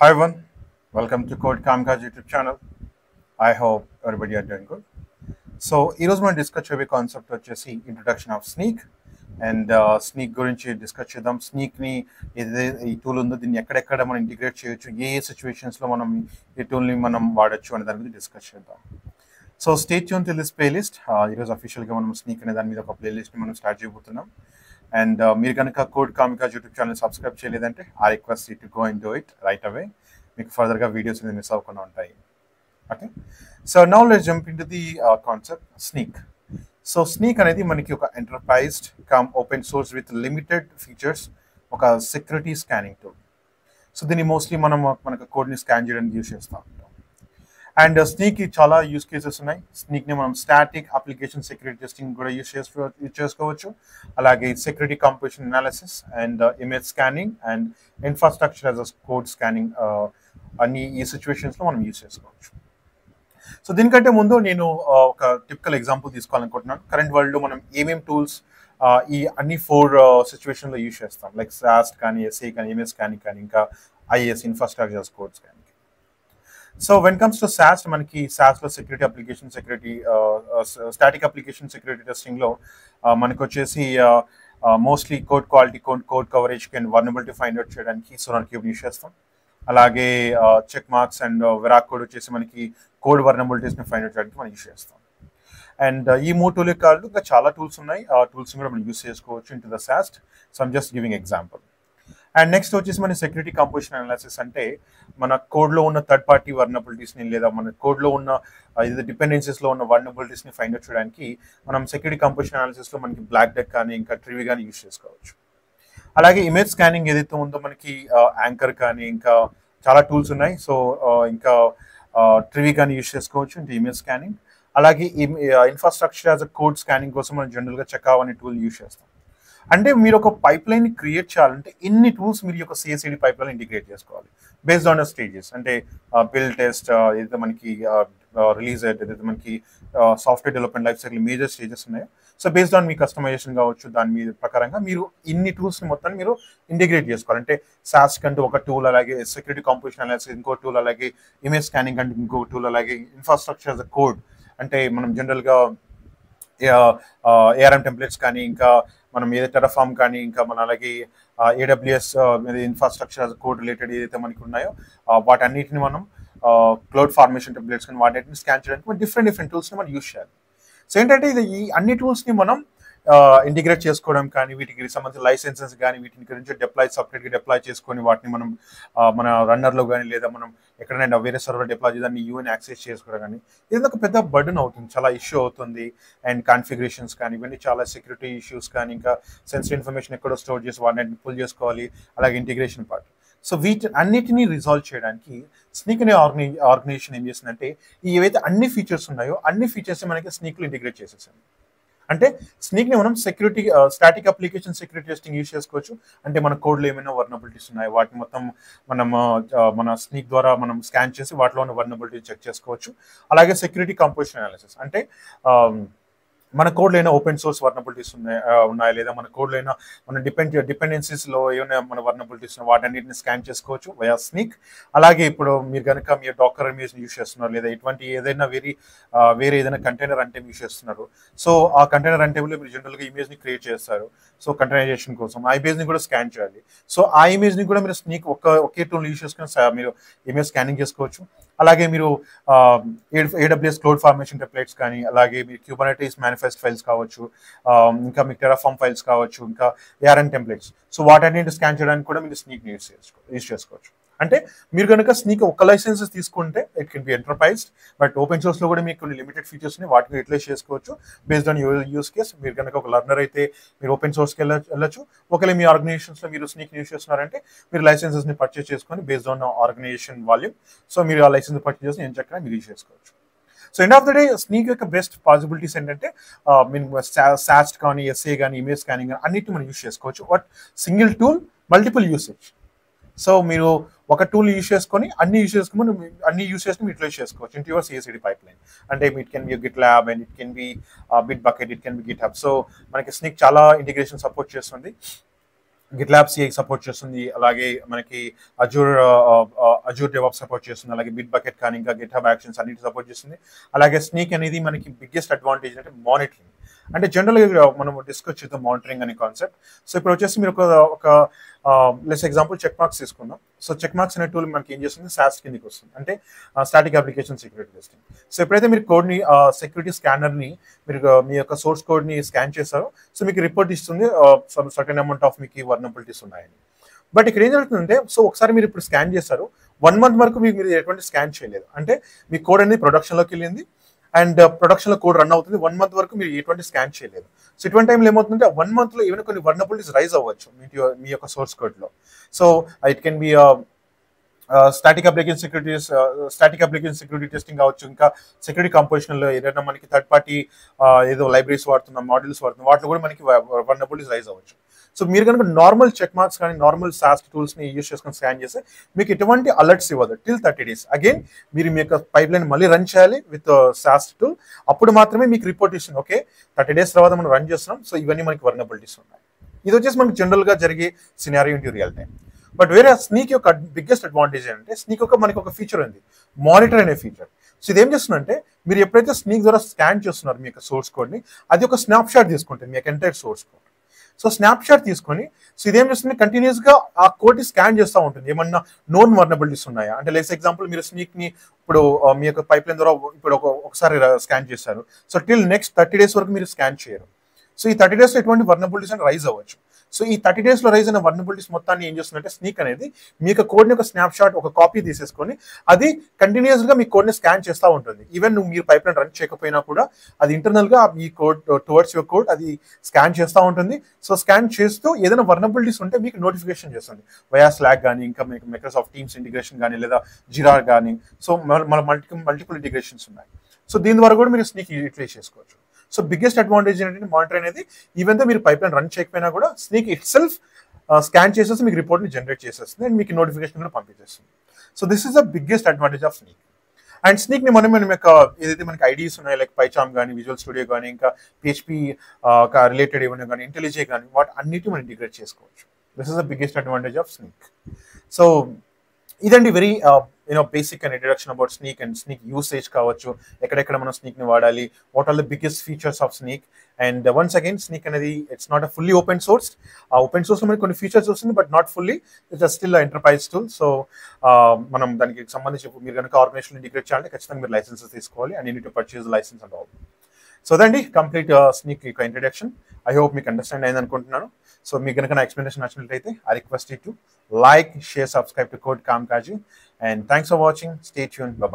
Hi everyone, welcome to Code Kamkaj YouTube channel. I hope everybody are doing good. So ఈరోజు మనం discuss చేయబోయే concept వచ్చేసి introduction of Snyk and sneak గురించి discuss చేద్దాం. స్నీక్ని ఏదైతే ఈ టూల్ ఉందో దీన్ని ఎక్కడెక్కడ మనం ఇంటిగ్రేట్ చేయొచ్చు, ఏ సిచ్యువేషన్స్లో మనం ఈ టూల్ని మనం వాడచ్చు అనే దాని గురించి డిస్కస్ చేద్దాం. So stay tune till this playlist. ఈరోజు అఫీషియల్గా మనం స్నీక్ అనే దాని మీద ఒక ప్లేలిస్ట్ని మనం స్టార్ట్ చేయబోతున్నాం. అండ్ మీరు కనుక Code Kamikaze YouTube channel subscribe చేయలేదంటే I request you to go and do it right away. మీకు ఫర్దర్గా వీడియోస్ మిస్ అవ్వకుండా ఉంటాయి. Okay, so now let's jump in to the concept Snyk. So Snyk అనేది మనకి ఒక enterprised come open source with limited features, ఒక security scanning tool. So దీన్ని mostly మనకు కోడ్ని స్కాన్ చేయడానికి యూజ్ చేస్తూ ఉంటాం. అండ్ స్నీక్ చాలా యూస్ కేసెస్ ఉన్నాయి. స్నీక్ని మనం స్టాటిక్ అప్లికేషన్ సెక్యూరిటీ టెస్టింగ్ కూడా యూజ్ చేసుకోవచ్చు. అలాగే security composition analysis and image scanning and infrastructure as a code scanning అన్ని ఈ సిచ్యువేషన్స్లో మనం యూజ్ చేసుకోవచ్చు. సో దీనికంటే ముందు నేను ఒక టిపికల్ ఎగ్జాంపుల్ తీసుకోవాలనుకుంటున్నాను. కరెంట్ వరల్డ్లో మనం ఏమేమి టూల్స్ ఈ అన్ని 4 సిచ్యువేషన్లో యూజ్ చేస్తాం, లైక్ సాస్ట్ కానీ, ఎస్ఏ కానీ, ఇమేజ్ స్కానింగ్ కానీ, ఇంకా IS infrastructure as code scanning. So when comes to SaaS, మనకి SaaSలో security application security static application security టెస్టింగ్లో మనకు వచ్చేసి mostly code quality, code coverage and vulnerability find out చేయడానికి సోనార్ క్యూబ్ యూజ్ చేస్తాం. అలాగే Checkmarx and Veracode వచ్చేసి మనకి కోడ్ వర్నబిలిటీస్ని ఫైండ్ అవుట్ చేయడానికి మనం యూజ్ చేస్తాం. అండ్ ఈ 3 టూల్ కాదు, ఇంకా చాలా టూల్స్ ఉన్నాయి. ఆ టూల్స్ కూడా మనం యూజ్ చేసుకోవచ్చు in to the SaaS. So I'm just giving example. And next వచ్చేసి మన సెక్యూరిటీ కంపోజిషన్ అనాలిసిస్, అంటే మన కోడ్లో ఉన్న థర్డ్ పార్టీ వర్నబిలిటీస్ని లేదా మన కోడ్లో ఉన్న ఇది డిపెండెన్సీస్లో ఉన్న వర్నబిలిటీస్ని ఫైండ్ అవుట్ చేయడానికి మనం సెక్యూరిటీ కంపోజిషన్ అనాలిసిస్లో మనకి బ్లాక్ డెక్ కానీ, ఇంకా ట్రివి కానీ యూజ్ చేసుకోవచ్చు. అలాగే ఇమేజ్ స్కానింగ్ ఏదైతే ఉందో మనకి యాంకర్ కానీ, ఇంకా చాలా టూల్స్ ఉన్నాయి. సో ఇంకా ట్రివి కానీ యూజ్ చేసుకోవచ్చు అంటే ఇమేజ్ స్కానింగ్. అలాగే infrastructure as a code scanning కోసం మనం జనరల్గా చెక్అవ్ అనే టూల్ యూజ్ చేస్తాం. అంటే మీరు ఒక పైప్ లైన్ క్రియేట్ చేయాలంటే ఎన్ని టూల్స్ మీరు ఒక సిఎస్ఈడి పైప్ లైన్ ఇంటిగ్రేట్ చేసుకోవాలి బేస్డ్ ఆన్ ద స్టేజెస్. అంటే బిల్డ్ టెస్ట్ ఏదైతే మనకి రిలీజ్ ఏదైతే మనకి software development life cycle major stages ఉన్నాయో, సో బేస్డ్ ఆన్ మీ కస్టమైజేషన్ కావచ్చు, దాని మీద ప్రకారంగా మీరు ఇన్ని టూల్స్ని మొత్తాన్ని మీరు ఇంటిగ్రేట్ చేసుకోవాలి. అంటే SaaS కంటూ ఒక టూల్, అలాగే సెక్యూరిటీ కంపోజిషన్ అనాలిసిస్ ఇంకో టూల్, అలాగే ఇమేజ్ స్కానింగ్ అంటే ఇంకో టూల్, అలాగే ఇన్ఫ్రాస్ట్రక్చర్ యాజ్ అ కోడ్ అంటే మనం జనరల్గా ఏఆర్ఎం టెంప్లెట్స్ కానీ, ఇంకా మనం ఏదైతే టెరాఫార్మ్ కానీ, ఇంకా మన అలాగే AWS infrastructure as code related ఏదైతే మనకి ఉన్నాయో వాటన్నిటిని మనం క్లౌడ్ ఫార్మేషన్ టెంప్లెట్స్ కానీ వాటిని స్కాన్ చేయడానికి మనం డిఫరెంట్ టూల్స్ని మనం యూజ్ చేయాలి. సో ఏంటంటే ఈ అన్ని టూల్స్ని మనం ఇంటిగ్రేట్ చేసుకోవడం కానీ, వీటికి సంబంధించిన లైసెన్సెస్ కానీ, వీటిని గురించి సపరేట్గా డిప్లాయ్ చేసుకొని వాటిని మనం మన రన్నర్లో కానీ, లేదా మనం ఎక్కడైనా వేరే సర్వర్ డిప్లాయ్ చేసి యూఎన్ యాక్సెస్ చేసుకోవడం కానీ, ఇది ఒక పెద్ద బర్డెన్ అవుతుంది, చాలా ఇష్యూ అవుతుంది. అండ్ కాన్ఫిగరేషన్స్ కానీ, ఇవన్నీ చాలా సెక్యూరిటీ ఇష్యూస్ కానీ, ఇంకా సెన్సిటివ్ ఇన్ఫర్మేషన్ ఎక్కడో స్టోర్ చేసి వాటిని పుల్ చేసుకోవాలి, అలాగే ఇంటిగ్రేషన్ పార్ట్. సో వీటి అన్నిటినీ రిజాల్వ్ చేయడానికి స్నీక్ అనే ఆర్గనైజేషన్ ఏం చేసిందంటే ఏవైతే అన్ని ఫీచర్స్ ఉన్నాయో అన్ని ఫీచర్స్ మనకి స్నీక్లో ఇంటిగ్రేట్ చేసేసాను. అంటే స్నీక్ని మనం security static application security testing use చేసుకోవచ్చు. అంటే మన కోడ్లో ఏమైనా వర్నబిలిటీస్ ఉన్నాయి వాటిని మొత్తం మనం మన స్నీక్ ద్వారా మనం స్కాన్ చేసి వాటిలో ఉన్న వర్నబిలిటీ చెక్ చేసుకోవచ్చు. అలాగే సెక్యూరిటీ కంపోజిషన్ అనాలిసిస్, అంటే మన కోడ్లో అయినా ఓపెన్ సోర్స్ వర్నబిలిటీస్ ఉన్నాయా, లేదా మన కోడ్లో అయినా మన డిపెండెన్సీస్లో ఏమైనా మన వర్నబిలిటీస్ ఉన్నాయి వాటన్నిటిని స్కాన్ చేసుకోవచ్చు వయా స్నీక్. అలాగే ఇప్పుడు మీరు కనుక మీరు డాకర్ ఇమేజ్ని యూజ్ చేస్తున్నారు, లేదా ఇటువంటి ఏదైనా వేరే ఏదైనా కంటైనర్ అంటే యూజ్ చేస్తున్నారు. సో ఆ కంటైనర్ అంటే మీరు జనరల్గా ఇమేజ్ని క్రియేట్ చేస్తారు. సో కంటైనరైజేషన్ కోసం ఆ ఇమేజ్ని కూడా స్కాన్ చేయాలి. సో ఆ ఇమేజ్ని కూడా మీరు స్నీక్ ఒకే టూల్ యూజ్ చేసుకుని మీరు ఇమేజ్ స్కానింగ్ చేసుకోవచ్చు. అలాగే మీరు AWS క్లౌడ్ ఫార్మేషన్ టెంప్లెట్స్ కానీ, అలాగే మీరు క్యూబర్నెటీస్ మేనిఫెస్ట్ ఫైల్స్ కావచ్చు, ఇంకా మీకు టెరాఫార్మ్ ఫైల్స్ కావచ్చు, ఇంకా ARM టెంప్లెట్స్, సో వాటన్నిటిని స్కాన్ చేయడానికి కూడా మీరు స్నీక్ యూజ్ చేసుకోవచ్చు. అంటే మీరు కనుక స్నీక్ ఒక లైసెన్సెస్ తీసుకుంటే it can be enterprised, but open సోర్స్లో కూడా మీకు కొన్ని లిమిటెడ్ ఫీచర్స్ని వాటిని యూటిలైజ్ చేసుకోవచ్చు బేస్డ్ ఆన్ యూస్ కేస్. మీరు కనుక ఒక లర్నర్ అయితే మీరు ఓపెన్ సోర్స్కి వెళ్ళచ్చు. ఒకవేళ మీ ఆర్గనైజేషన్స్లో మీరు స్నీక్ యూజ్ చేస్తున్నారంటే మీరు లైసెన్సెస్ని పర్చేస్ చేసుకొని based on organization volume, so మీరు ఆ లైసెన్స్ పర్చేస్ చేసి ఏం చక్కగా మీరు యూజ్ చేసుకోవచ్చు. So end of the day sneak యొక్క బెస్ట్ పాసిబిలిటీస్ ఏంటంటే మేము సాస్ట్ కానీ, ఎస్ఏ కానీ, ఇమేజ్ స్కానింగ్ కానీ అన్నిటిని మనం యూజ్ చేసుకోవచ్చు. But single tool multiple usage. So మీరు ఒక టూల్ యూజ్ చేసుకొని అన్ని యూజ్ చేసుకుని యూటిలైజ్ చేసుకోవచ్చు ఇంటూ యువర్ సిఎస్ఈడి పైప్ లైన్. అంటే it can B Git lab and it can B bit bucket, it can B Git hub. So మనకి sneak చాలా integration support చేస్తుంది. గిట్లాబ్ సిఐ సపోర్ట్ చేస్తుంది, అలాగే మనకి అజూర్ అజూర్ డెవాప్స్ సపోర్ట్ చేస్తుంది, అలాగే బిట్ బకెట్ కానీ ఇంకా గిట్హబ్ యాక్షన్స్ అన్నిటి సపోర్ట్ చేస్తుంది. అలాగే స్నీక్ అనేది మనకి బిగ్గెస్ట్ అడ్వాంటేజ్ అంటే మానిటరింగ్. అంటే జనరల్గా మనం డిస్కస్ చేద్దాం మానిటరింగ్ అనే కాన్సెప్ట్. సో ఇప్పుడు వచ్చేసి మీరు ఒక లెస్ ఎగ్జాంపుల్ చెక్ మార్క్స్ తీసుకుందాం. సో చెక్ మార్క్స్ అనే టూల్ మనకి ఏం చేస్తుంది, సాస్ కిందకి వస్తుంది, అంటే static application security testing. So ఎప్పుడైతే మీరు కోడ్ని సెక్యూరిటీ స్కానర్ని మీరు మీ యొక్క సోర్స్ కోడ్ని స్కాన్ చేస్తారో సో మీకు రిపోర్ట్ ఇస్తుంది సర్టెన్ అమౌంట్ ఆఫ్ మీకు వర్నబిలిటీస్ ఉన్నాయని. బట్ ఇక్కడ ఏం జరుగుతుందంటే సో ఒకసారి మీరు ఇప్పుడు స్కాన్ చేస్తారు, 1 month వరకు మీరు ఎటువంటి స్కాన్ చేయలేదు, అంటే మీ కోడ్ అనేది ప్రొడక్షన్లోకి వెళ్ళింది అండ్ ప్రొడక్షన్లో కోడ్ రన్ అవుతుంది, 1 month వరకు మీరు ఎటువంటి స్కాన్ చేయలేదు. సో ఇటువంటి టైంలో ఏమవుతుందంటే 1 monthలో ఏమైనా కొన్ని వర్నబిలిటీస్ రైజ్ అవ్వచ్చు మీ యొక్క సోర్స్ కోడ్లో. So it can B static application security testing కావచ్చు, ఇంకా సెక్యూరిటీ కంపోజిషన్లో ఏదైనా మనకి థర్డ్ పార్టీ ఏదో లైబ్రరీస్ వాడుతున్నాం, మాడ్యూల్స్ వాడుతున్నాం, వాటిలో కూడా మనకి వర్నబిలిటీస్ రైజ్ అవ్వచ్చు. సో మీరు కనుక నార్మల్ చెక్ మార్క్స్ కానీ నార్మల్ సాస్ట్ టూల్స్ని యూజ్ చేసుకొని స్కాన్ చేస్తే మీకు ఎటువంటి అలర్ట్స్ ఇవ్వదు టిల్ 30 days. అగైన్ మీరు మీ యొక్క పైప్ లైన్ మళ్ళీ రన్ చేయాలి విత్ సాస్ట్ టూల్, అప్పుడు మాత్రమే మీకు రిపోర్ట్ ఇస్తుంది, ఓకే 30 days తర్వాత మనం రన్ చేస్తున్నాం, సో ఇవన్నీ మనకి వర్నబిలిటీస్ ఉన్నాయి. ఇది వచ్చేసి మనకి జనరల్గా జరిగే scenario in real time. But వేరే స్నీక్ యొక్క బిగ్గెస్ట్ అడ్వాంటేజ్ ఏంటంటే స్నీక్ యొక్క మనకి ఒక ఫీచర్ ఉంది, మానిటర్ అనే ఫీచర్. సో ఇదేం చేస్తుందంటే మీరు ఎప్పుడైతే స్నీక్ ద్వారా స్కాన్ చేస్తున్నారు మీ యొక్క సోర్స్ కోడ్ని, అది ఒక స్నాప్ షాట్ తీసుకుంటుంది మీ యొక్క entire source code. So snap shot తీసుకొని సో ఇదేం చేస్తుంది, కంటిన్యూస్గా ఆ కోడ్ని స్కాన్ చేస్తూ ఉంటుంది, ఏమన్నా నోన్ వర్నబిలిటీస్ ఉన్నాయా అంటే. లైక్ ఎగ్జాంపుల్ మీరు స్నీక్ని ఇప్పుడు మీ యొక్క పైప్ లైన్ ద్వారా ఇప్పుడు ఒకసారి స్కాన్ చేశారు, సో టిల్ నెక్స్ట్ 30 days వరకు మీరు స్కాన్ చేయరు. సో ఈ 30 daysలో ఎటువంటి వర్నబిలిటీస్ అని రైజ్ అవ్వచ్చు. సో ఈ 30 daysలో రైజ్ అయిన వర్నబిలిటీస్ మొత్తాన్ని ఏం చేస్తుందంటే స్నీక్ అనేది మీ యొక్క కోడ్ని ఒక స్నాప్ షాట్ ఒక కాపీ తీసేసుకొని అది కంటిన్యూస్గా మీ కోడ్ని స్కాన్ చేస్తూ ఉంటుంది. ఈవెన్ మీరు పైప్ లైన్ రన్ చేయకపోయినా కూడా అది ఇంటర్నల్గా మీ కోడ్ టువర్డ్స్ యువర్ కోడ్ అది స్కాన్ చేస్తూ ఉంటుంది. సో స్కాన్ చేస్తూ ఏదైనా వర్నబిలిటీస్ ఉంటే మీకు నోటిఫికేషన్ చేస్తుంది వయా స్లాక్ కానీ, ఇంకా మీకు మైక్రోసాఫ్ట్ టీమ్స్ ఇంటిగ్రేషన్ కానీ, లేదా జిరా కానీ. సో మన మల్టిపుల్ ఇంటిగ్రేషన్స్ ఉన్నాయి. సో దీని ద్వారా కూడా మీరు స్నీక్ యూటిలైజ్ చేసుకోవచ్చు. సో బిగ్గెస్ట్ అడ్వాంటేజ్ ఏంటంటే మానిటర్ అనేది ఈవెన్ తో మీరు పైప్ లైన్ రన్ చేయకపోయినా కూడా స్నీక్ ఇట్ సెల్ఫ్ స్కాన్ చేసేసి మీకు రిపోర్ట్ని జనరేట్ చేసేస్తుంది అండ్ మీకు నోటిఫికేషన్ కూడా పంపించేస్తుంది. So this is the biggest advantage of Snyk. And స్నీక్ని మనం యొక్క ఏదైతే మనకి ఐడియాస్ ఉన్నాయి లైక్ పైచామ్ కానీ, విజువల్ స్టూడియో కానీ, ఇంకా పిహెచ్పి రిలేటెడ్ ఏమైనా కానీ, ఇంటెలిజే కానీ, వాటి అన్నిటి మనం ఇంటిగ్రేట్ చేసుకోవచ్చు. This is the biggest advantage of Snyk. So ఇదండి very basic and introduction about Snyk and Snyk usage కావచ్చు, ఎక్కడెక్కడ మనం స్నీక్ని వాడాలి, what are the biggest features of Snyk. And once again Snyk అనేది it's not a fully open source. ఆ open సోర్స్లో మనకి కొన్ని ఫీచర్స్ వస్తుంది but not fully, it's still enterprise tool. So మనం దానికి సంబంధించి మీరు కనుక ఆర్గనైజేషన్ ఇంటిగ్రేట్ చేయాలంటే ఖచ్చితంగా మీరు లైసెన్సెస్ తీసుకోవాలి and you need to purchase license and all. So అదండి కంప్లీట్ స్నీక్ యొక్క ఇంట్రడక్షన్. ఐ హోప్ మీకు అండర్స్టాండ్ అయింది అనుకుంటున్నాను. సో మీకు కనుక నా ఎక్స్ప్లెనేషన్ నచ్చినట్లయితే I request you to like, share, subscribe to Code Kamkaji, and thanks for watching. Stay tuned. Bye bye.